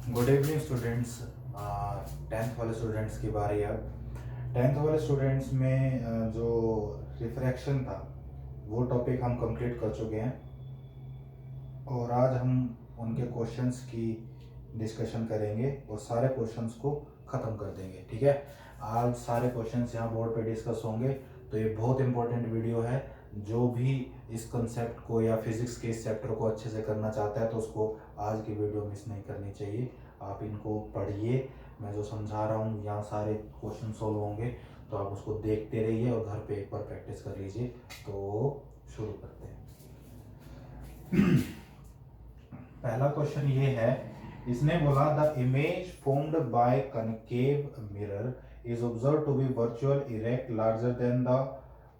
Good evening students. Tenth वाले students की बारी है। अब टेंथ वाले स्टूडेंट्स में जो रिफ्रैक्शन था वो टॉपिक हम कंप्लीट कर चुके हैं और आज हम उनके क्वेश्चंस की डिस्कशन करेंगे और सारे क्वेश्चंस को ख़त्म कर देंगे। ठीक है, आज सारे क्वेश्चंस यहाँ बोर्ड पे डिस्कस होंगे। तो ये बहुत इंपॉर्टेंट वीडियो है। जो भी इस कंसेप्ट को या फिजिक्स के इस चैप्टर को अच्छे से करना चाहता है तो उसको आज की वीडियो मिस नहीं करनी चाहिए। आप इनको पढ़िए, मैं जो समझा रहा हूँ यहाँ सारे क्वेश्चन सोल्व होंगे, तो आप उसको देखते रहिए और घर पे एक बार प्रैक्टिस कर लीजिए। तो शुरू करते हैं। पहला क्वेश्चन ये है, इसने बोला the image formed by concave mirror is observe to be virtual erect larger than the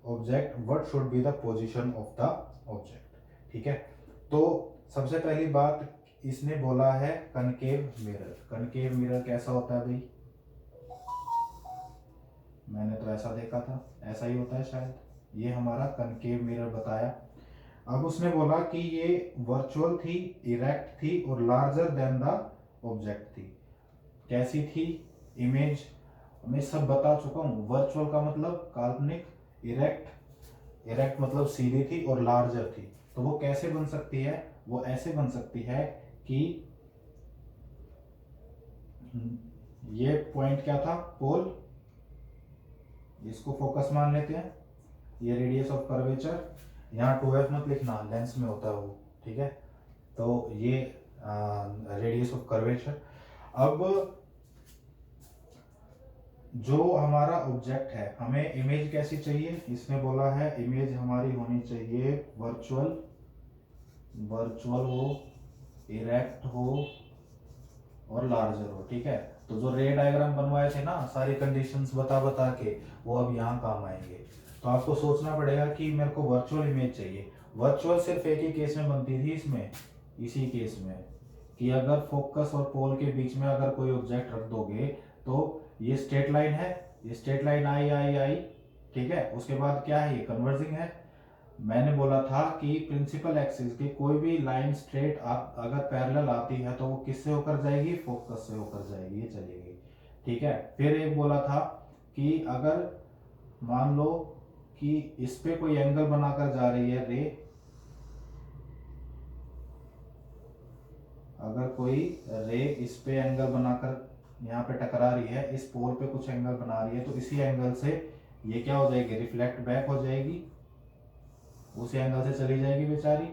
object, what should be the position of the object. ठीक है, तो सबसे पहली बात इसने बोला है कनकेव मिरर। कनकेव मिरर कैसा होता है भाई? मैंने तो ऐसा देखा था, ऐसा ही होता है शायद। ये हमारा कनकेव मिरर बताया। अब उसने बोला कि ये वर्चुअल थी, इरेक्ट थी और लार्जर देन द ऑब्जेक्ट थी। कैसी थी इमेज? मैं सब बता चुका हूँ। वर्चुअल का मतलब काल्पनिक, इरेक्ट मतलब सीधी थी और लार्जर थी। तो वो कैसे बन सकती है? वो ऐसे बन सकती है कि ये पॉइंट क्या था? पोल। इसको फोकस मान लेते हैं। ये रेडियस ऑफ कर्वेचर, यहाँ 2f मत लिखना, लेंस में होता है वो। ठीक है, तो ये रेडियस ऑफ कर्वेचर। अब जो हमारा ऑब्जेक्ट है, हमें इमेज कैसी चाहिए? इसने बोला है इमेज हमारी होनी चाहिए वर्चुअल हो, इरेक्ट हो और लार्जर हो। ठीक है, तो जो रे डायग्राम बनवाए थे ना सारी कंडीशंस बता बता के, वो अब यहाँ काम आएंगे। तो आपको सोचना पड़ेगा कि मेरे को वर्चुअल इमेज चाहिए। वर्चुअल सिर्फ एक ही केस में बनती थी, इसमें इसी केस में, कि अगर फोकस और पोल के बीच में अगर कोई ऑब्जेक्ट रख दोगे तो ये स्ट्रेट लाइन है, ये स्ट्रेट लाइन आई आई आई। ठीक है, उसके बाद क्या है? ये कन्वर्जिंग है। मैंने बोला था कि प्रिंसिपल एक्सिस की कोई भी लाइन स्ट्रेट अगर पैरेलल आती है तो वो किससे होकर जाएगी? फोकस से होकर जाएगी, ये चलेगी। ठीक है, फिर एक बोला था कि अगर मान लो कि इस पे कोई एंगल बनाकर जा रही है रे, अगर कोई रे इस पे एंगल बनाकर यहाँ पे टकरा रही है, इस पोल पे कुछ एंगल बना रही है, तो इसी एंगल से ये क्या हो जाएगी? रिफ्लेक्ट बैक हो जाएगी, उसी एंगल से चली जाएगी बेचारी।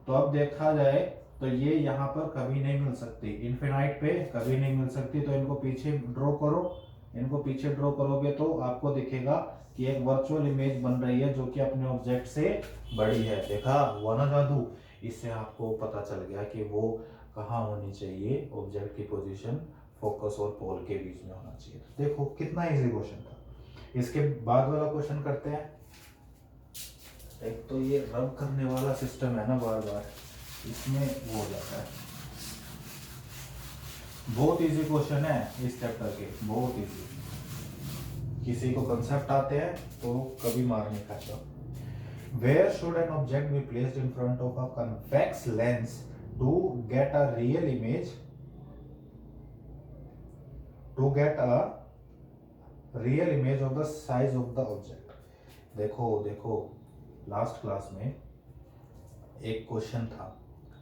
तो अब देखा जाए तो ये यहाँ पर कभी नहीं मिल सकती, इन्फिनाइट पे कभी नहीं मिल सकती। तो इनको पीछे ड्रॉ करो, इनको पीछे ड्रॉ करोगे तो आपको दिखेगा कि एक वर्चुअल इमेज बन रही है जो कि अपने ऑब्जेक्ट से बड़ी है। देखा हुआ ना जादू? इससे आपको पता चल गया कि वो कहाँ होनी चाहिए, ऑब्जेक्ट की पोजीशन फोकस और पोल के बीच में होना चाहिए। तो देखो कितना इजी क्वेश्चन था। इसके बाद वाला क्वेश्चन करते हैं। एक तो ये रब करने वाला सिस्टम है ना बार बार, इसमें वो हो जाता है। बहुत इजी क्वेश्चन है इस चैप्टर के, बहुत इजी। किसी को कंसेप्ट आते हैं तो कभी मार नहीं खाता। Where should an object be placed in front of a convex lens to get a real image, to get a real image of the size of the object. देखो देखो, लास्ट क्लास में एक क्वेश्चन था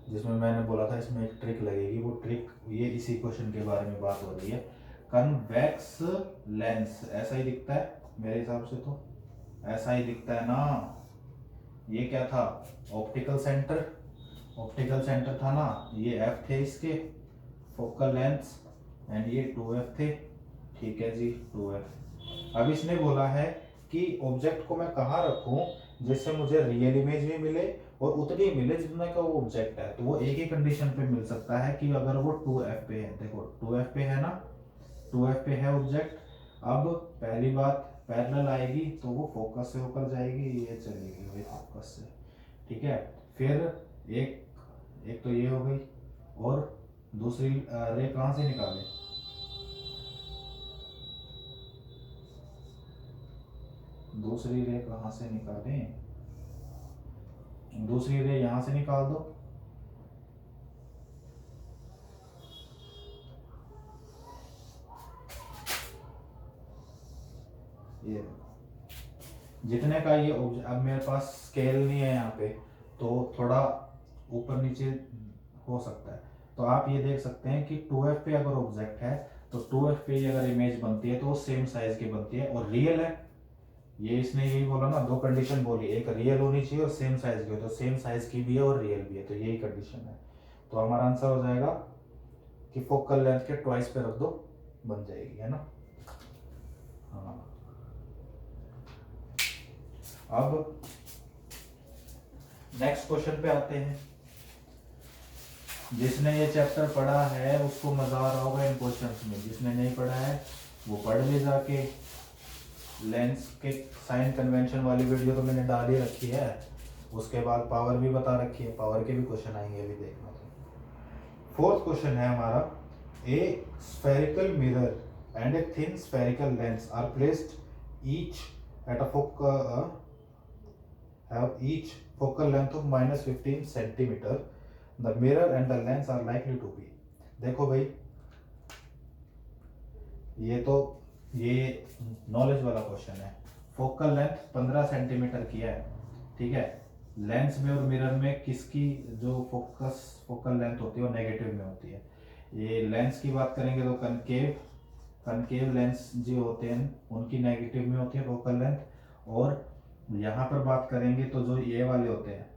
जिसमें मैंने बोला था इसमें एक ट्रिक लगेगी। वो ट्रिक ये इसी क्वेश्चन के बारे में बात हो रही है। कन्वेक्स लेंस ऐसा ही दिखता है मेरे हिसाब से, तो ऐसा ही दिखता है ना। ये क्या था? ऑप्टिकल सेंटर, ऑप्टिकल सेंटर था ना। ये एफ थे इसके फोकल लेंथ एंड ये 2f थे। ठीक है जी, 2f। अब इसने बोला है कि ऑब्जेक्ट को मैं कहाँ रखूं जिससे मुझे रियल इमेज भी मिले और उतनी मिले जितना का वो ऑब्जेक्ट है। तो वो एक ही कंडीशन पे मिल सकता है कि अगर वो 2f पे है। देखो 2f पे है ना, 2f पे है ऑब्जेक्ट। अब पहली बात पैरेलल आएगी तो वो फोकस से होकर जाएगी, ये चलेगी भाई फोकस से। ठीक है, फिर एक एक तो ये हो गई, और दूसरी रे कहाँ से निकाले? दूसरी रे कहाँ से निकालें? दूसरी रे यहाँ से निकाल दो। ये जितने का ये अब मेरे पास स्केल नहीं है यहाँ पे, तो थोड़ा ऊपर नीचे हो सकता है। तो आप ये देख सकते हैं कि 2f पे अगर ऑब्जेक्ट है तो 2f पे अगर इमेज बनती है तो वो सेम साइज की बनती है, और रियल है, ये इसने यही बोला ना, दो कंडीशन बोली, एक रियल होनी चाहिए और सेम साइज की हो, तो सेम साइज की भी है और रियल भी है, तो यही कंडीशन है। तो हमारा आंसर हो जाएगा कि फोकल लेंथ के ट्वाइस पे रख दो, बन जाएगी, है ना। हाँ, अब नेक्स्ट क्वेश्चन पे आते हैं। जिसने ये चैप्टर पढ़ा है उसको मजा आ रहा होगा इन क्वेश्चंस में, जिसने नहीं पढ़ा है वो पढ़ ले जाके। लेंस के साइन कन्वेंशन वाली वीडियो तो मैंने डाल ही रखी है, उसके बाद पावर भी बता रखी है, पावर के भी क्वेश्चन आएंगे अभी देखना। फोर्थ क्वेश्चन है हमारा, a spherical mirror and a thin spherical lens are placed each at a have each focal length of -15 centimeter. The mirror and the lens are likely to be, देखो भाई ये knowledge वाला question है। Focal length 15 centimetre की है, ठीक है। Lens में और मिरर में किसकी जो फोकल लेंथ होती है वो नेगेटिव में होती है। ये लेंस की बात करेंगे तो कनकेव लेंस जो होते हैं उनकी नेगेटिव में होती है फोकल लेंथ, और यहाँ पर बात करेंगे तो जो ये वाले होते हैं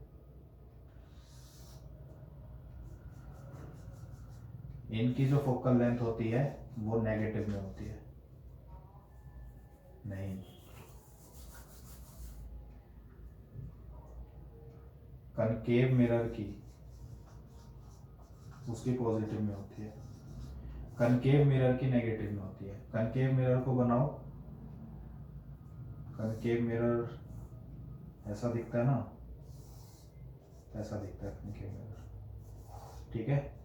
इनकी जो फोकल लेंथ होती है वो नेगेटिव में होती है। नहीं, कनकेव मिरर की उसकी पॉजिटिव में होती है, कनकेव मिरर की नेगेटिव में होती है। कनकेव मिरर को बनाओ, कनकेव मिरर ऐसा दिखता है ना, ऐसा दिखता है कनकेव मिरर, ठीक है।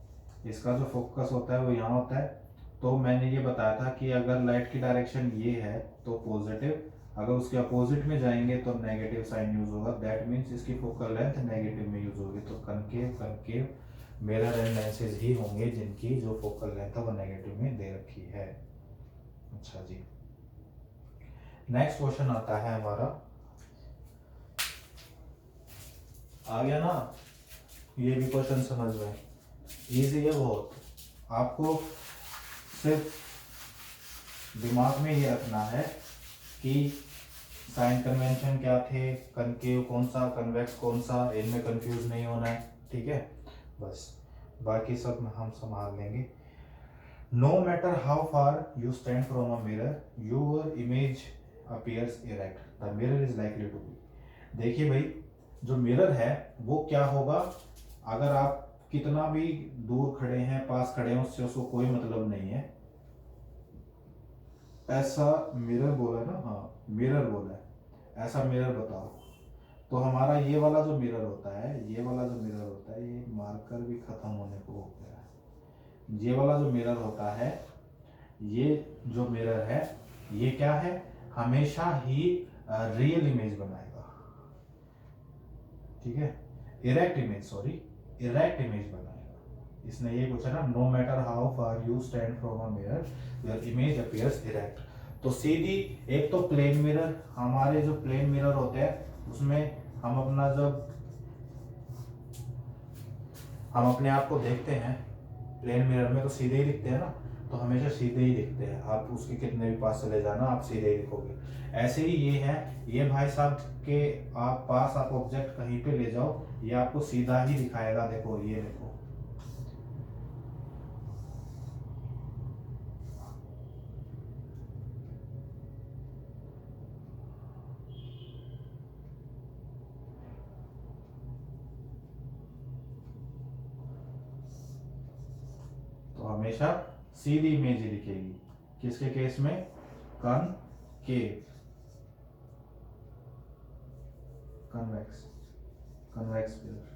इसका जो फोकस होता है वो यहाँ होता है। तो मैंने ये बताया था कि अगर लाइट की डायरेक्शन ये है तो पॉजिटिव, अगर उसके अपोजिट में जाएंगे तो नेगेटिव साइन यूज होगा। दैट मीन्स इसकी फोकल लेंथ नेगेटिव में यूज होगी। तो कनकेव मिरर एंड लेंसेज ही होंगे जिनकी जो फोकल लेंथ है वो नेगेटिव में दे रखी है। अच्छा जी, नेक्स्ट क्वेश्चन आता है हमारा, आ गया ना, ये भी क्वेश्चन समझ में इजी है बहुत। आपको सिर्फ दिमाग में ये रखना है कि साइन कन्वेंशन क्या थे, कनकेव कौन सा, कन्वेक्स कौन सा, इनमें कंफ्यूज नहीं होना है, ठीक है। बस बाकी सब हम संभाल लेंगे। No matter how far you stand from a mirror your image appears erect, the mirror is likely to be. देखिए भाई, जो मिरर है वो क्या होगा, अगर आप कितना भी दूर खड़े हैं, पास खड़े हैं, उससे उसको कोई मतलब नहीं है। ऐसा मिरर बोला है ना, हाँ मिरर बोला है, ऐसा मिरर बताओ। तो हमारा ये वाला जो मिरर होता है, ये वाला जो मिरर होता है, ये मार्कर भी खत्म होने को हो गया है। ये वाला जो मिरर होता है, ये जो मिरर है ये क्या है, हमेशा ही रियल इमेज बनाएगा, ठीक है। Erect image, sorry erect image बनाएगा। इसने ये पूछा ना, no matter how far you stand from a mirror your image appears erect. तो सीधी, एक तो प्लेन मिरर, हमारे जो प्लेन मिरर होते हैं उसमें हम अपना जब हम अपने आप को देखते हैं प्लेन मिरर में तो सीधे ही दिखते हैं ना, तो हमेशा सीधे ही दिखते हैं। आप उसके कितने भी पास चले जाना आप सीधे ही दिखोगे। ऐसे ही ये है, ये भाई साहब के आप पास आप ऑब्जेक्ट कहीं पे ले जाओ ये आपको सीधा ही दिखाएगा। देखो ये देखो, तो हमेशा सीधी इमेज ही दिखेगी। किसके केस में, कनकेव, कन्वेक्स, कन्वेक्स मिरर,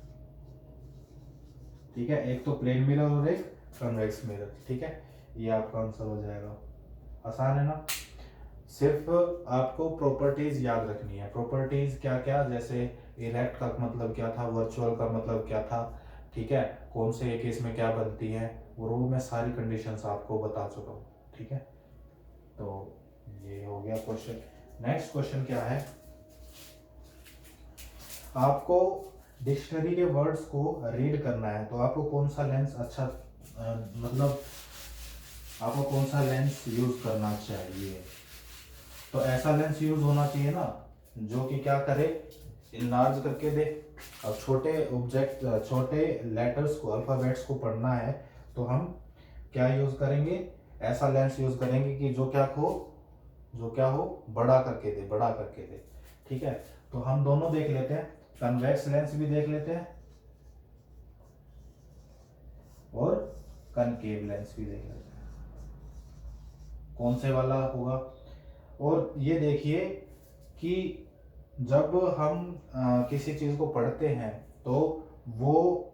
ठीक है। एक तो प्लेन मिरर और एक कन्वेक्स मिरर, ठीक है। ये आपका आंसर हो जाएगा। आसान है ना। सिर्फ आपको प्रॉपर्टीज याद रखनी है। प्रॉपर्टीज क्या क्या, जैसे इरेक्ट का मतलब क्या था, वर्चुअल का मतलब क्या था, ठीक है, कौन से केस में क्या बनती है, और वो मैं सारी कंडीशंस आपको बता चुका हूँ, ठीक है। तो ये हो गया क्वेश्चन। नेक्स्ट क्वेश्चन क्या है, आपको डिक्शनरी के वर्ड्स को रीड करना है, तो आपको कौन सा लेंस अच्छा मतलब आपको कौन सा लेंस यूज करना चाहिए। तो ऐसा लेंस यूज होना चाहिए ना जो कि क्या करे, इनलार्ज करके दे। अब छोटे ऑब्जेक्ट, छोटे लेटर्स को, अल्फाबेट्स को पढ़ना है तो हम क्या यूज करेंगे, ऐसा लेंस यूज करेंगे कि जो क्या हो बड़ा करके दे, बड़ा करके दे। ठीक है, तो हम दोनों देख लेते हैं, कन्वेक्स लेंस भी देख लेते हैं और कनकेव लेंस भी देख लेते हैं, कौन से वाला होगा। और ये देखिए कि जब हम किसी चीज को पढ़ते हैं तो वो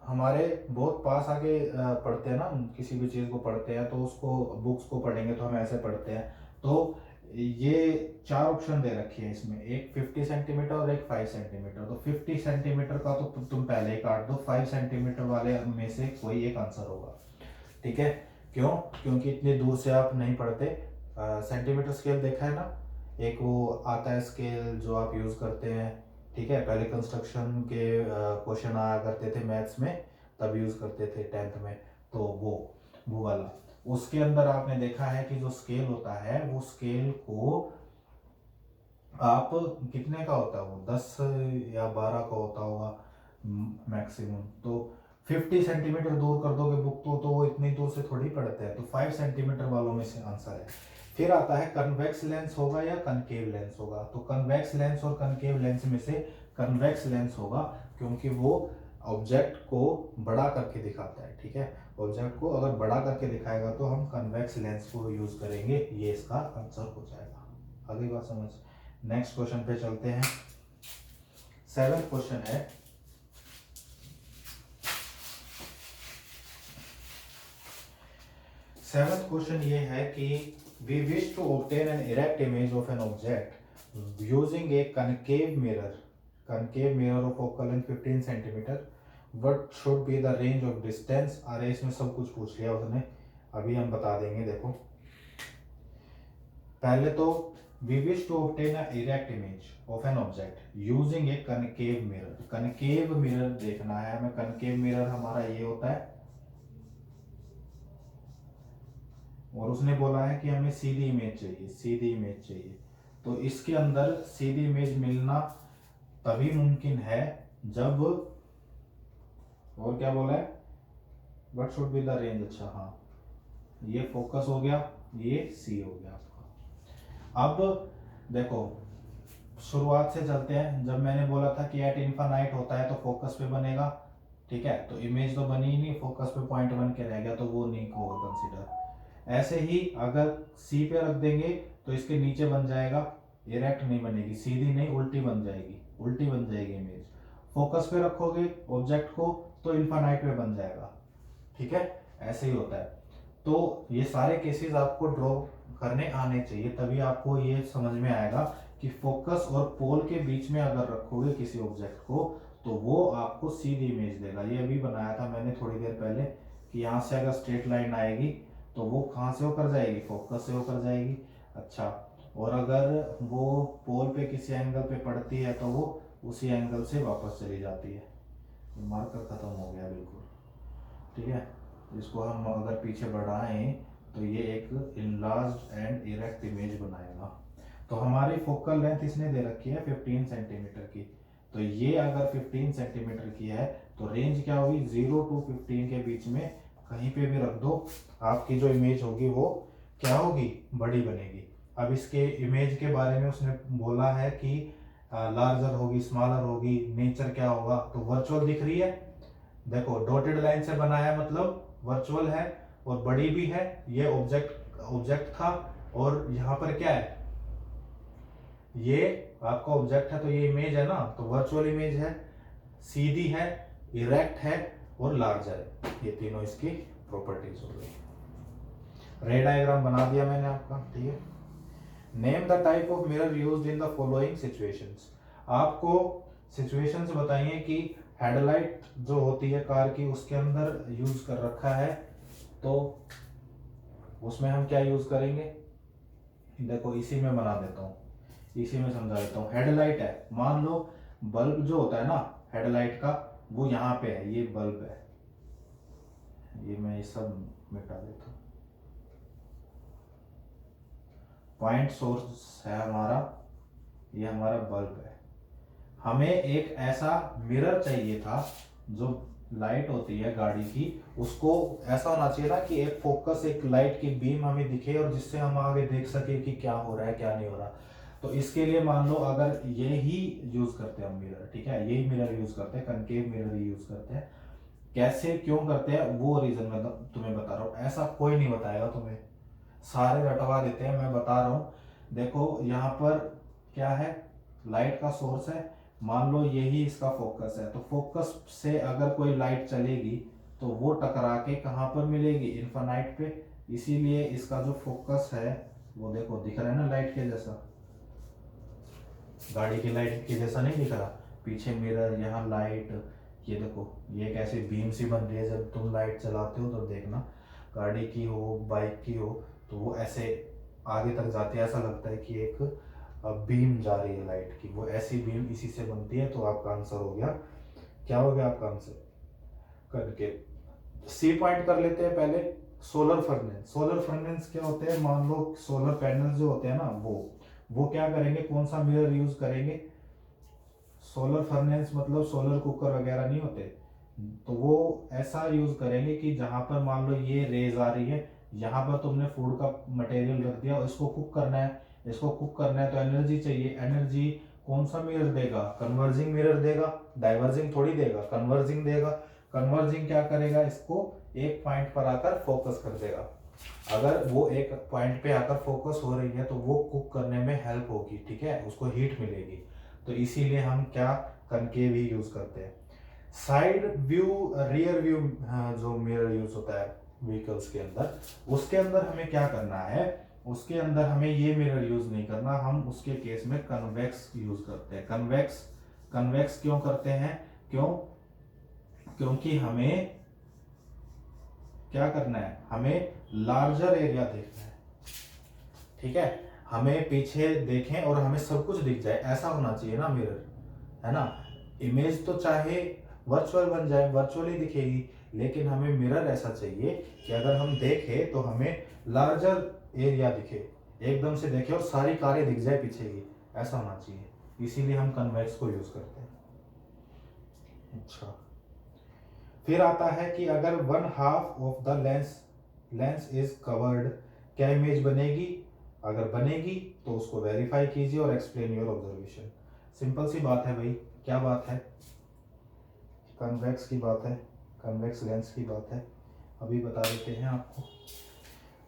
हमारे बहुत पास आके पढ़ते हैं ना, हम किसी भी चीज को पढ़ते हैं तो उसको, बुक्स को पढ़ेंगे तो हम ऐसे पढ़ते हैं। तो ये 4 ऑप्शन दे रखी है इसमें, एक 50 सेंटीमीटर और एक 5 सेंटीमीटर। तो 50 सेंटीमीटर का तो तुम पहले ही काट दो, 5 सेंटीमीटर वाले में से कोई एक आंसर होगा। ठीक है, क्यों, क्योंकि इतनी दूर से आप नहीं पढ़ते। सेंटीमीटर स्केल देखा है ना, एक वो आता है स्केल जो आप यूज करते हैं। ठीक है, पहले कंस्ट्रक्शन के क्वेश्चन आया करते थे मैथ्स में, तब यूज करते थे 10th में। तो वो वाला, उसके अंदर आपने देखा है कि जो स्केल होता है वो स्केल को आप कितने का होता है, वो 10 या 12 का होता होगा मैक्सिमम। तो 50 सेंटीमीटर दूर कर दोगे बुक तो वो इतनी दूर से थोड़ी पढ़ते हैं। तो 5 सेंटीमीटर वालों में से आंसर है। फिर आता है कन्वेक्स लेंस होगा या कनकेव लेंस होगा। तो कन्वेक्स लेंस और कनकेव लेंस में से कन्वेक्स लेंस होगा, क्योंकि वो ऑब्जेक्ट को बड़ा करके दिखाता है। ठीक है, ऑब्जेक्ट को अगर बड़ा करके दिखाएगा तो हम कन्वेक्स लेंस को यूज करेंगे, ये इसका आंसर हो जाएगा। अगली बात समझ। नेक्स्ट क्वेश्चन पे चलते हैं। 7th क्वेश्चन है, सेवंथ क्वेश्चन ये है कि we wish to obtain an erect image of an object using a concave mirror of focal length 15 centimetre, what should be the range of distance. अरे इसमें सब कुछ पूछ लिया उसने, अभी हम बता देंगे। देखो पहले तो we wish to obtain a erect image of an object using a concave mirror. Concave mirror देखना है हमें। कनकेव मिरर हमारा ये होता है, और उसने बोला है कि हमें सीधी इमेज चाहिए, सीधी इमेज चाहिए। तो इसके अंदर सीधी इमेज मिलना तभी मुमकिन है जब, और क्या बोला है, what should be the range. अच्छा हाँ, ये फोकस हो गया, ये सी हो गया आपका। अब देखो शुरुआत से चलते हैं। जब मैंने बोला था कि एट इनफाइनाइट होता है तो फोकस पे बनेगा। ठीक है, तो इमेज तो बनी ही नहीं, फोकस पे पॉइंट बन के रह गया, तो वो नहीं होगा कंसीडर। ऐसे ही अगर सी पे रख देंगे तो इसके नीचे बन जाएगा, इरेक्ट नहीं बनेगी, सीधी नहीं उल्टी बन जाएगी, उल्टी बन जाएगी इमेज। फोकस पे रखोगे ऑब्जेक्ट को तो इनफाइनाइट पे बन जाएगा। ठीक है, ऐसे ही होता है। तो ये सारे केसेस आपको ड्रॉ करने आने चाहिए, तभी आपको ये समझ में आएगा कि फोकस और पोल के बीच में अगर रखोगे किसी ऑब्जेक्ट को तो वो आपको सीधी इमेज देगा। ये अभी बनाया था मैंने थोड़ी देर पहले कि यहाँ से अगर स्ट्रेट लाइन आएगी तो वो कहाँ से होकर जाएगी, फोकस से होकर जाएगी। अच्छा, और अगर वो पोल पे किसी एंगल पे पड़ती है तो वो उसी एंगल से वापस चली जाती है। मार्कर खत्म हो गया बिल्कुल। ठीक है, इसको हम अगर पीछे बढ़ाएं तो ये एक इनलार्ज्ड एंड इरेक्ट इमेज बनाएगा। तो हमारी फोकल लेंथ इसने दे रखी है 15 सेंटीमीटर की। तो ये अगर 15 सेंटीमीटर की है तो रेंज क्या होगी, 0 to 15 के बीच में कहीं पे भी रख दो, आपकी जो इमेज होगी वो क्या होगी, बड़ी बनेगी। अब इसके इमेज के बारे में उसने बोला है कि लार्जर होगी, स्मॉलर होगी, नेचर क्या होगा। तो वर्चुअल दिख रही है, देखो डॉटेड लाइन से बना है मतलब वर्चुअल है और बड़ी भी है। ये ऑब्जेक्ट था और यहाँ पर क्या है, ये आपका ऑब्जेक्ट है, तो ये इमेज है ना, तो वर्चुअल इमेज है, सीधी है, इरेक्ट है और लार्जर है। ये तीनों इसकी प्रॉपर्टीज हो गई। रे डायग्राम बना दिया मैंने आपका। ठीक है, name the type of mirror used in the following situations. आपको सिचुएशंस बताइए कि हेडलाइट जो होती है कार की उसके अंदर यूज कर रखा है, तो उसमें हम क्या यूज करेंगे, देखो इसी में बना देता हूँ, इसी में समझा देता हूँ। हेडलाइट है, मान लो बल्ब जो होता है ना हेडलाइट का, वो यहाँ पे है, ये बल्ब है, ये मैं ये सब मिटा देता हूँ। पॉइंट सोर्स है हमारा, ये हमारा बल्ब है। हमें एक ऐसा मिरर चाहिए था, जो लाइट होती है गाड़ी की, उसको ऐसा होना चाहिए ना कि एक फोकस, एक लाइट की बीम हमें दिखे और जिससे हम आगे देख सके कि क्या हो रहा है क्या नहीं हो रहा। तो इसके लिए मान लो अगर ये ही यूज करते हैं हम मिरर, ठीक है, यही मिरर यूज करते हैं, कनकेव मिरर ही यूज करते हैं। कैसे क्यों करते हैं वो रीजन मैं तुम्हें बता रहा हूँ, ऐसा कोई नहीं बताएगा तुम्हें, सारे रटवा देते हैं, मैं बता रहा हूँ। देखो यहाँ पर क्या है, लाइट का सोर्स है, मान लो यही इसका फोकस है, तो फोकस से अगर कोई लाइट चलेगी तो वो टकरा के कहाँ पर मिलेगी, इन्फानाइट पे। इसीलिए इसका जो फोकस है वो देखो दिख रहा है ना लाइट के जैसा, गाड़ी की लाइट के जैसा नहीं दिख रहा, पीछे मिरर, यहाँ लाइट, ये देखो ये एक ऐसी बीम सी बन रही है। जब तुम लाइट चलाते हो तो देखना, गाड़ी की हो बाइक की हो, तो वो ऐसे आगे तक जाती है, ऐसा लगता है कि एक बीम जा रही है लाइट की, वो ऐसी बीम इसी से बनती है। तो आपका आंसर हो गया, क्या हो गया आपका आंसर, करके सी पॉइंट कर लेते हैं पहले। सोलर फर्नेस, सोलर फर्नेस क्या होते हैं, मान लो सोलर पैनल जो होते हैं ना, वो क्या करेंगे, कौन सा मिरर यूज करेंगे, सोलर फर्नेस मतलब सोलर कुकर वगैरह नहीं होते, तो वो ऐसा यूज करेंगे कि जहां पर मान लो ये रेज आ रही है, यहाँ पर तुमने फूड का मटेरियल रख दिया, इसको कुक करना है, इसको कुक करना है तो एनर्जी चाहिए। एनर्जी कौन सा मिरर देगा, कन्वर्जिंग मिरर देगा, डाइवर्जिंग थोड़ी देगा, कन्वर्जिंग देगा। कन्वर्जिंग क्या करेगा, इसको एक पॉइंट पर आकर फोकस कर देगा। अगर वो एक पॉइंट पे आकर फोकस हो रही है तो वो कुक करने में हेल्प होगी, ठीक है, उसको हीट मिलेगी। तो इसीलिए हम क्या कनकेव ही यूज करते हैं। साइड व्यू, रियर व्यू, जो मिरर यूज होता है व्हीकल्स के अंदर, उसके अंदर हमें क्या करना है, उसके अंदर हमें ये मिरर यूज नहीं करना, हम उसके केस में कन्वेक्स यूज करते हैं। कन्वेक्स, कन्वेक्स क्यों करते हैं, क्यों, क्योंकि हमें क्या करना है, हमें लार्जर एरिया देखना है, ठीक है, हमें पीछे देखें और हमें सब कुछ दिख जाए, ऐसा होना चाहिए ना मिरर, है ना। इमेज तो चाहे वर्चुअल बन जाए, वर्चुअली दिखेगी, लेकिन हमें मिरर ऐसा चाहिए कि अगर हम देखें तो हमें लार्जर एरिया दिखे, एकदम से देखे और सारी कारें दिख जाए पीछे की, ऐसा होना चाहिए। इसीलिए हम कन्वेक्स को यूज करते हैं। अच्छा, फिर आता है कि अगर one half of the lens is covered, क्या इमेज बनेगी, अगर बनेगी तो उसको वेरीफाई कीजिए और एक्सप्लेन योर ऑब्जर्वेशन। सिंपल सी बात है भाई, क्या बात है, कन्वेक्स की बात है, कन्वेक्स लेंस की बात है। अभी बता देते हैं आपको,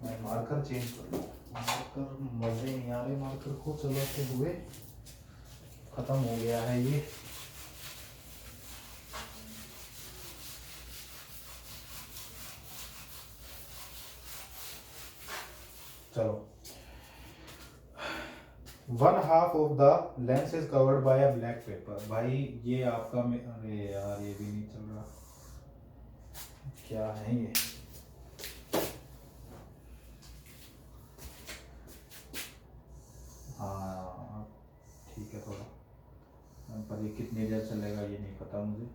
मैं मार्कर चेंज कर लूँ, मार्कर मजे नहीं आ रहे मार्कर को चलाते हुए, खत्म हो गया है ये। चलो, one half of the lens is covered by a black pepper. भाई ये आपका, अरे यार ये भी नहीं चल रहा, क्या है ये, हाँ ठीक है थोड़ा, पर ये कितनी देर चलेगा ये नहीं पता मुझे।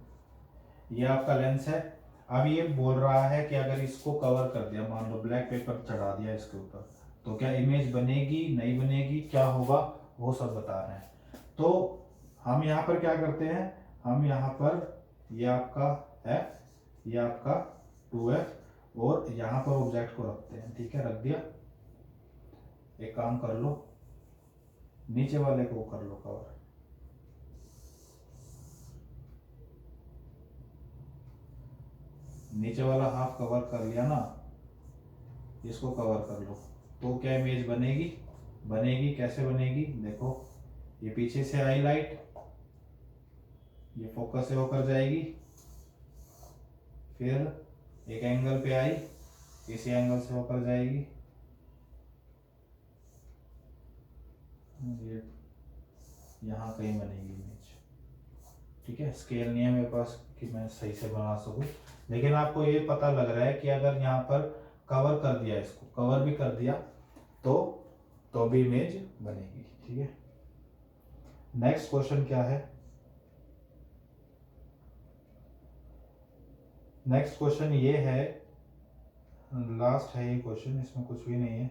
ये आपका लेंस है, अब ये बोल रहा है कि अगर इसको कवर कर दिया, मान लो ब्लैक पेपर चढ़ा दिया इसके ऊपर, तो क्या इमेज बनेगी नहीं बनेगी, क्या होगा, वो सब बता रहे हैं। तो हम यहाँ पर क्या करते हैं, हम यहाँ पर ये आपका है, ये आपका 2f और यहाँ पर ऑब्जेक्ट को रखते हैं, ठीक है, रख दिया। एक काम कर लो, नीचे वाले को कर लो कवर, नीचे वाला हाफ कवर कर लिया ना, इसको कवर कर लो, तो क्या इमेज बनेगी, बनेगी, कैसे बनेगी, देखो ये पीछे से आई लाइट, ये फोकस से होकर जाएगी, फिर एक एंगल पे आई, इसी एंगल से होकर जाएगी, ये यहाँ कहीं बनेगी इमेज, ठीक है। स्केल नहीं है मेरे पास कि मैं सही से बना सकूं, लेकिन आपको ये पता लग रहा है कि अगर यहाँ पर कवर कर दिया, इसको कवर भी कर दिया, तो तो भी इमेज बनेगी। ठीक है, नेक्स्ट क्वेश्चन क्या है? नेक्स्ट क्वेश्चन ये है, लास्ट है ये क्वेश्चन, इसमें कुछ भी नहीं है।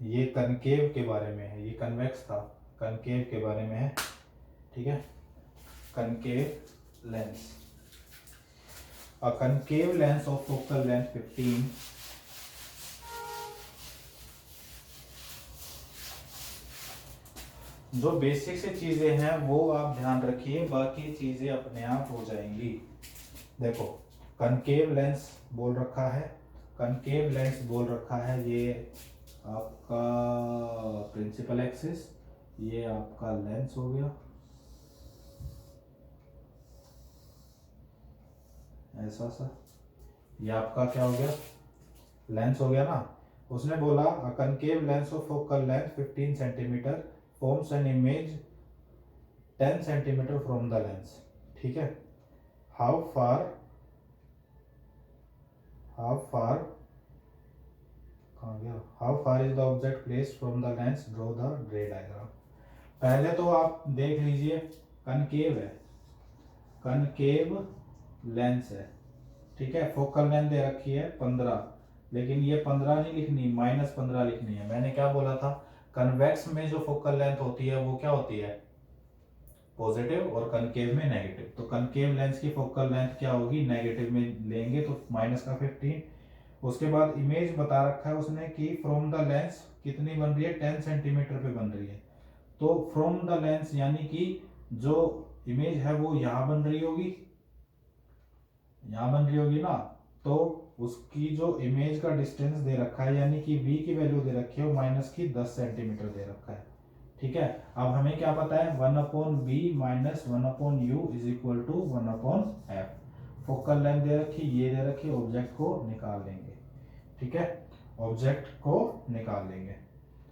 ये कनकेव के बारे में है, ये कन्वेक्स था, कनकेव के बारे में है। ठीक है, concave lens, a concave lens of focal length 15 जो बेसिक से चीजें हैं वो आप ध्यान रखिए, बाकी चीजें अपने आप हो जाएंगी। देखो, कनकेव लेंस बोल रखा है, कनकेव लेंस बोल रखा है, ये आपका प्रिंसिपल एक्सिस, ये आपका लेंस हो गया, ऐसा सा, ये आपका क्या हो गया, लेंस हो गया ना। उसने बोला a concave lens of focal length 15 centimetre forms an image 10 centimetre from the lens. ठीक है, how far how far is the object placed from the lens, draw the ray diagram. पहले तो आप देख लीजिए, कनकेव है, कनकेव लेंस है। ठीक है, फोकल लेंथ दे रखी है 15, लेकिन ये 15 नहीं लिखनी, -15 लिखनी है। मैंने क्या बोला था, कन्वेक्स में जो फोकल लेंथ होती है वो क्या होती है, पॉजिटिव, और कनकेव में नेगेटिव। तो कनकेव लेंस की फोकल लेंथ क्या होगी, नेगेटिव में लेंगे तो -15। उसके बाद इमेज बता रखा है उसने कि फ्रॉम द लेंस कितनी बन रही है, 10 सेंटीमीटर पे बन रही है। तो फ्रॉम द लेंस यानी कि जो इमेज है वो यहाँ बन रही होगी, यहाँ बन रही होगी ना। तो उसकी जो इमेज का डिस्टेंस दे रखा है, यानी कि v की वैल्यू दे रखी है वो -10 सेंटीमीटर दे रखा है। ठीक है, अब हमें क्या पता है, 1/b - 1/u is equal to 1/f। Focal length दे रखी, ये दे रखी, ऑब्जेक्ट को निकाल लेंगे। ठीक है, ऑब्जेक्ट को निकाल लेंगे।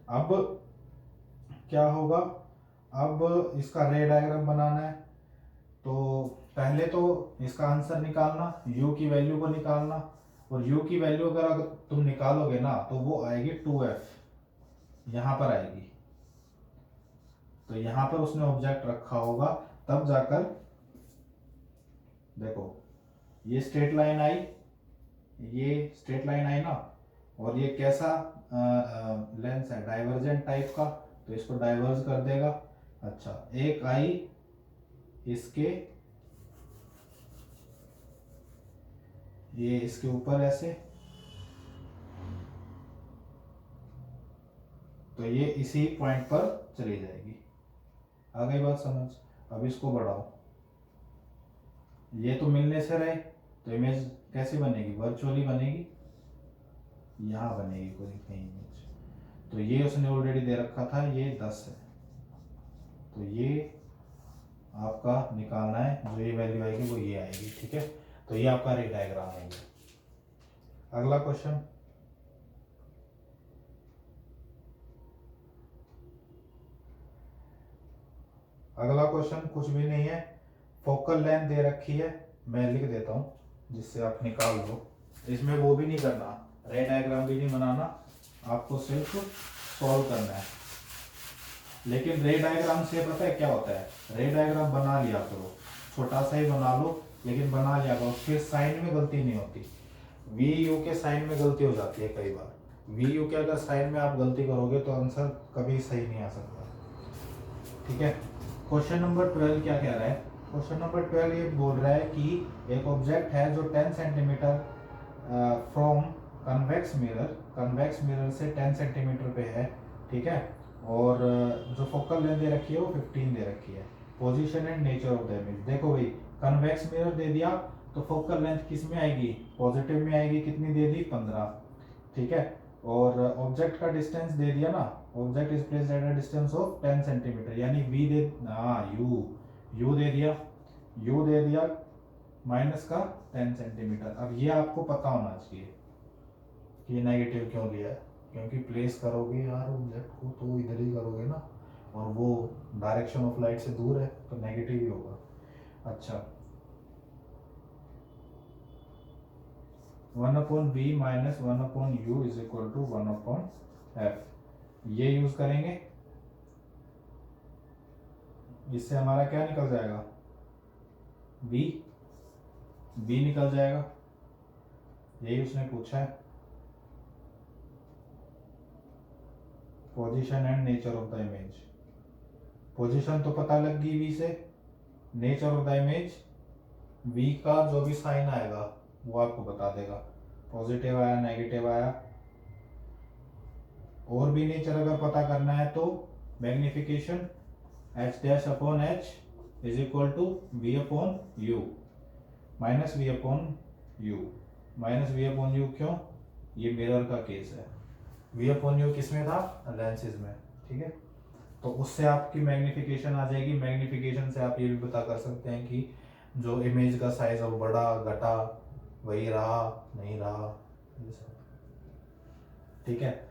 अब क्या होगा, अब इसका रे डायग्राम बनाना है। तो पहले तो इसका आंसर निकालना, u की वैल्यू को निकालना, और u की वैल्यू अगर तुम निकालोगे ना तो वो आएगी 2f, यहां पर आएगी। तो यहां पर उसने ऑब्जेक्ट रखा होगा, तब जाकर देखो ये स्ट्रेट लाइन आई, ये स्ट्रेट लाइन आई ना, और ये कैसा लेंस है, डाइवर्जेंट टाइप का, तो इसको डाइवर्ज कर देगा। अच्छा, एक आई इसके, ये इसके ऊपर ऐसे, तो ये इसी पॉइंट पर चली जाएगी। आ गई बात समझ? अब इसको बढ़ाओ, ये तो मिलने से रहे, तो इमेज कैसे बनेगी, वर्चुअली बनेगी, यहाँ बनेगी कोई कहीं इमेज। तो ये उसने ऑलरेडी दे रखा था, ये 10 है, तो ये आपका निकालना है, जो ये वैल्यू आएगी वो ये आएगी। ठीक है, तो ये आपका रे डायग्राम हो गया। अगला क्वेश्चन, अगला क्वेश्चन कुछ भी नहीं है, फोकल लेंथ दे रखी है, मैं लिख देता हूँ जिससे आप निकाल लो। इसमें वो भी नहीं करना, रे डायग्राम भी नहीं बनाना, आपको सिर्फ सॉल्व करना है। लेकिन रे डायग्राम से पता है क्या होता है, रे डायग्राम बना लिया करो, छोटा सा ही बना लो, लेकिन बना लिया करो, फिर साइन में गलती नहीं होती। वी यू के साइन में गलती हो जाती है कई बार, वी यू के अगर साइन में आप गलती करोगे तो आंसर कभी सही नहीं आ सकता। ठीक है, क्वेश्चन नंबर 12 क्या कह रहा है, क्वेश्चन नंबर 12 ये बोल रहा है कि एक ऑब्जेक्ट है जो 10 सेंटीमीटर फ्रॉम कन्वेक्स मिरर से 10 सेंटीमीटर पे है। ठीक है, और जो फोकल लेंथ दे रखी है वो 15 दे रखी है। Position and nature of the image, देखो भाई कन्वेक्स मिरर दे दिया तो फोकल लेंथ किस में आएगी, पॉजिटिव में आएगी, कितनी दे दी, 15। ठीक है, और ऑब्जेक्ट का डिस्टेंस दे दिया ना, object is placed at a distance of 10 centimetre, यानी v दे, u दे दिया, u दे दिया माइनस का 10 सेंटीमीटर। अब ये आपको पता होना चाहिए कि ये नेगेटिव क्यों लिया है, क्योंकि प्लेस करोगे यार ऑब्जेक्ट को तो इधर ही करोगे ना, और वो डायरेक्शन ऑफ लाइट से दूर है तो नेगेटिव ही होगा। अच्छा, 1/b - 1/u is equal to 1/f। ये यूज करेंगे, इससे हमारा क्या निकल जाएगा, बी, बी निकल जाएगा, यही उसने पूछा है। Position and nature of the image, position तो पता लग गई वी से, nature of the image V का जो भी साइन आएगा वो आपको बता देगा, पॉजिटिव आया नेगेटिव आया। और भी नेचर अगर पता करना है तो magnification H dash upon H is equal to V upon U minus V upon U, minus V upon U क्यों, ये मिरर का केस है, वी अपॉन यू किस में था, लेंसेज में, ठीक है। तो उससे आपकी मैग्निफिकेशन आ जाएगी, मैग्निफिकेशन से आप ये भी पता कर सकते हैं कि जो इमेज का साइज अब बढ़ा घटा, वही रहा नहीं रहा, ये सब, ठीक है।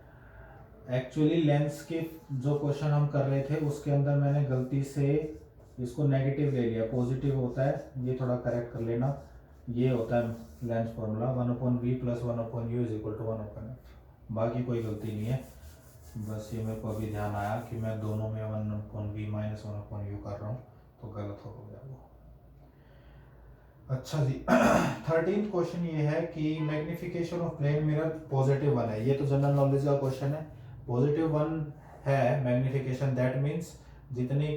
एक्चुअली लेंस के जो क्वेश्चन हम कर रहे थे उसके अंदर मैंने गलती से इसको नेगेटिव ले लिया, पॉजिटिव होता है, ये थोड़ा करेक्ट कर लेना, ये होता है lens formula 1/v plus 1/u is equal to 1/f, बाकी कोई गलती नहीं है, बस ये मेरे को अभी ध्यान आया कि मैं दोनों में 1/v माइनस 1/u कर रहा हूँ, तो गलत हो गया वो। अच्छा जी 13th क्वेश्चन ये है कि magnification of plane mirror positive 1 है, ये तो जनरल नॉलेज का क्वेश्चन है, पॉजिटिव 1 है मैग्निफिकेशन, दैट मीन्स जितनी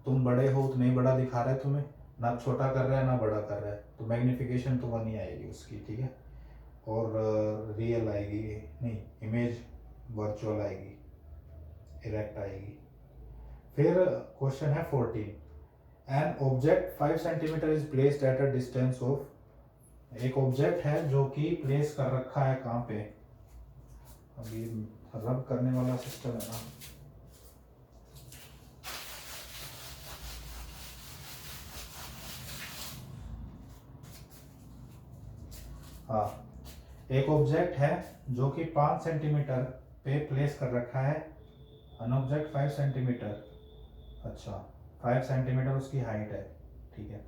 तुम बड़े हो उतने ही बड़ा दिखा रहा है तुम्हें, ना छोटा कर रहा है ना बड़ा कर रहा है, तो मैग्निफिकेशन तो 1 ही आएगी उसकी, ठीक है। और रियल आएगी नहीं, इमेज वर्चुअल आएगी, इरेक्ट आएगी। फिर क्वेश्चन है 14, an object 5 centimetre is placed at a distance of, एक ऑब्जेक्ट है जो कि प्लेस कर रखा है कहाँ पे, अभी रब करने वाला सिस्टम है ना, हाँ, एक ऑब्जेक्ट है जो कि 5 सेंटीमीटर पे प्लेस कर रखा है, अन ऑब्जेक्ट 5 सेंटीमीटर, अच्छा 5 सेंटीमीटर उसकी हाइट है, ठीक है।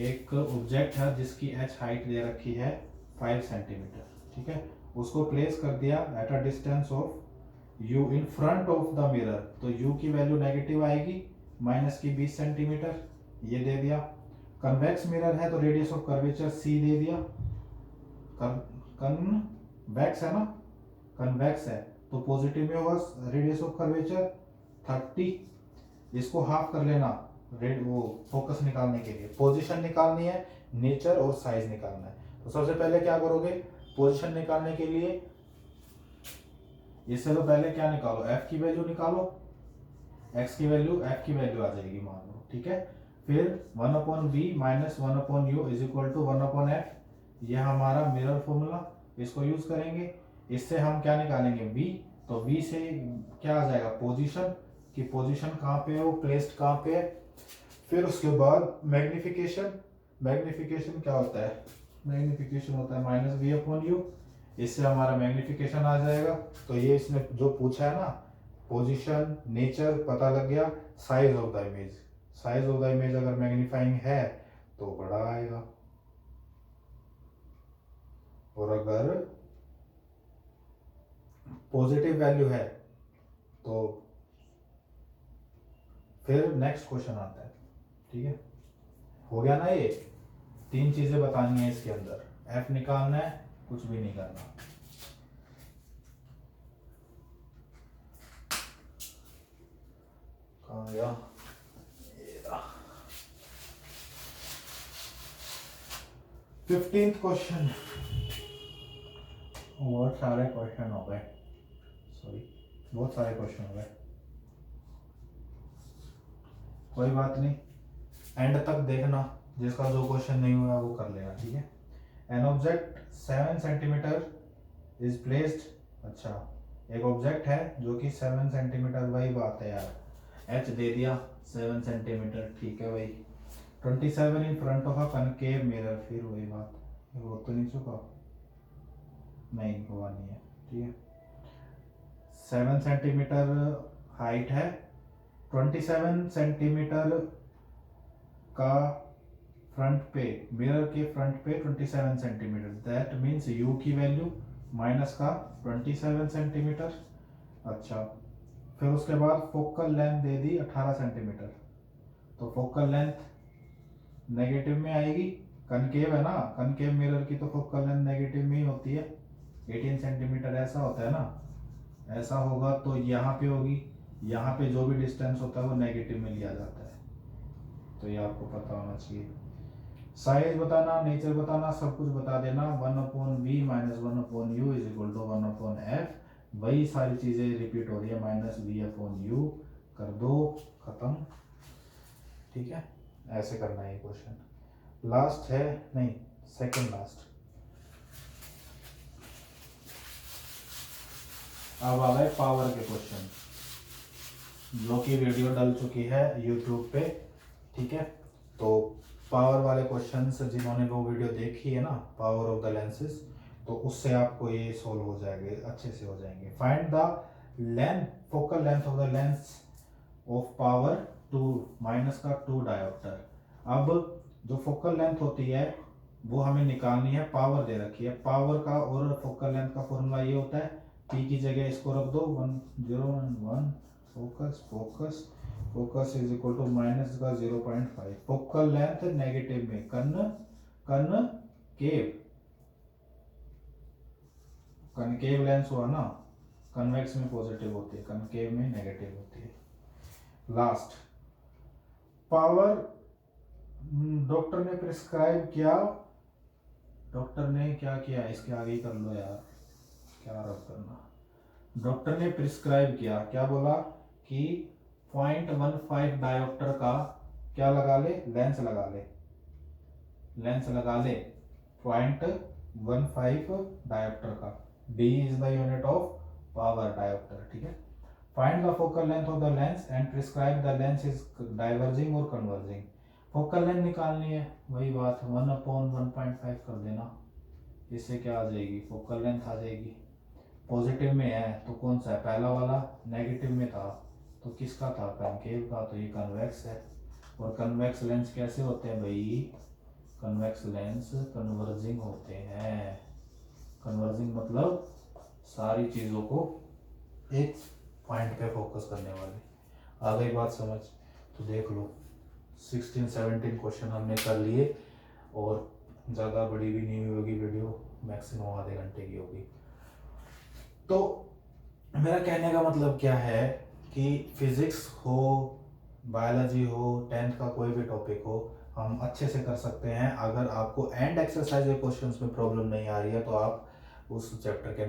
एक ऑब्जेक्ट है जिसकी एच हाइट दे रखी है 5 सेंटीमीटर, ठीक है, उसको प्लेस कर दिया at a distance of u in front of the mirror, तो u की वैल्यू नेगेटिव आएगी, माइनस की 20 सेंटीमीटर, ये दे दिया। कन्वेक्स मिरर है तो रेडियस ऑफ कर्वेचर c दे दिया, कन्वेक्स है ना, कन्वेक्स है तो पॉजिटिव में होगा रेडियस ऑफ कर्वेचर 30, इसको हाफ कर लेना, रेड वो फोकस निकालने के लिए, पोजीशन निकालनी है, नेचर और साइज निकालना है। तो सबसे पहले क्या करोगे, पोजीशन निकालने के लिए इससे तो पहले क्या निकालो, f की वैल्यू निकालो, x की वैल्यू f की वैल्यू आ जाएगी मान लो, ठीक है। फिर 1/v minus 1/u is equal to 1/f, यह हमारा मिरर फॉर्मूला, इसको यूज करेंगे, इससे हम क्या निकालेंगे v, तो v से क्या आ जाएगा पोजीशन, कि पोजीशन कहाँ पे है, वो प्लेस्ड कहाँ पे है। फिर उसके बाद मैग्निफिकेशन, मैग्निफिकेशन क्या होता है, मैग्निफिकेशन होता है माइनस v/u, इससे हमारा मैग्निफिकेशन आ जाएगा। तो ये इसने जो पूछा है ना, पोजीशन नेचर पता लग गया, size of the image, size of the image अगर मैग्नीफाइंग है तो बड़ा आएगा, और अगर पॉजिटिव वैल्यू है तो फिर नेक्स्ट क्वेश्चन आता है, ठीक है। हो गया ना, ये 3 चीजें बतानी है इसके अंदर, एफ निकालना है, कुछ भी नहीं करना। कहाँ गया, 15th क्वेश्चन, बहुत सारे क्वेश्चन हो गए, सॉरी बहुत सारे क्वेश्चन हो गए, कोई बात नहीं, एंड तक देखना, जिसका जो क्वेश्चन नहीं हुआ वो कर लेना, ठीक है। An object 7 centimetre is placed, अच्छा एक ऑब्जेक्ट है जो कि 7 सेंटीमीटर, वही बात है यार, एच दे दिया 7 सेंटीमीटर, ठीक है भाई, 27 इन front of a concave mirror, फिर वही बात, वो तो नहीं चुका, नहीं हुआ नहीं है, ठीक है। 7 सेंटीमीटर हाइट है, 27 सेंटीमीटर का फ्रंट पे, मिरर के फ्रंट पे 27 सेंटीमीटर, दैट मीन्स u की वैल्यू माइनस का 27 सेंटीमीटर, अच्छा फिर उसके बाद फोकल लेंथ दे दी 18 सेंटीमीटर, तो फोकल लेंथ नेगेटिव में आएगी, कनकेव है ना, कनकेव मिरर की तो फोकल लेंथ नेगेटिव में ही होती है, 18 सेंटीमीटर ऐसा होता है ना, ऐसा होगा तो यहाँ पे होगी, यहाँ पे जो भी डिस्टेंस होता है वो नेगेटिव में लिया जाता है, तो ये आपको पता होना चाहिए। साइज बताना, नेचर बताना, सब कुछ बता देना, 1/v minus 1/u is equal to 1/f, वही सारी चीजें रिपीट हो रही है, माइनस v/u कर दो, खत्म। ठीक है, ऐसे करना है क्वेश्चन। लास्ट है, नहीं सेकंड लास्ट। अब आ गए पावर के क्वेश्चन, जो कि वीडियो डल चुकी है यूट्यूब पे। ठीक है, तो पावर वाले क्वेश्चंस जिन्होंने वो वीडियो देखी है ना, पावर ऑफ द लेंसेज, तो उससे आपको ये सोल्व हो जाएंगे, अच्छे से हो जाएंगे। Find the length, focal length of the lens of power 2 minus का 2 डायोप्टर। अब जो फोकल लेंथ होती है वो हमें निकालनी है, पावर दे रखी है, पावर का और फोकल लेंथ का फॉर्मूला ये होता है, p की जगह इसको रख दो 1 0 1 focus focus focus is equal to minus का 0.5, फोकल लेंथ नेगेटिव में, कनकेव लेंस हुआ ना, कन्वेक्स में पॉजिटिव होती है, कनकेव में नेगेटिव होती है। लास्ट पावर, डॉक्टर ने प्रिस्क्राइब किया, डॉक्टर ने क्या किया, इसके आगे ही कर लो यार, क्या रब करना। डॉक्टर ने प्रिस्क्राइब किया, क्या बोला कि 0.15 डायोप्टर का क्या लगा ले, लेंस लगा ले, लेंस लगा ले 0.15 डायोप्टर का, D is the unit of power dioptre. ठीक है, find the focal length of the lens and prescribe the lens is diverging और कन्वर्जिंग। फोकल लेंथ निकालनी है, वही बात 1/1.5 कर देना, इससे क्या आ जाएगी, फोकल लेंथ आ जाएगी। पॉजिटिव में है तो कौन सा है, पहला वाला, नेगेटिव में था तो किसका था, कनकेव का, तो ये कन्वेक्स है। और कन्वेक्स लेंस कैसे होते हैं भाई, कन्वेक्स लेंस कन्वर्जिंग होते हैं। कन्वर्जिंग मतलब सारी चीज़ों को एक पॉइंट पे फोकस करने वाली। आ गई बात समझ, तो देख लो 16-17 क्वेश्चन हमने कर लिए, और ज़्यादा बड़ी भी नहीं होगी वीडियो, मैक्सिमम आधे घंटे की होगी। तो मेरा कहने का मतलब क्या है कि फिजिक्स हो, बायोलॉजी हो, 10th का कोई भी टॉपिक हो, हम अच्छे से कर सकते हैं। अगर आपको एंड एक्सरसाइज के क्वेश्चंस में प्रॉब्लम नहीं आ रही है तो आप उस चैप्टर के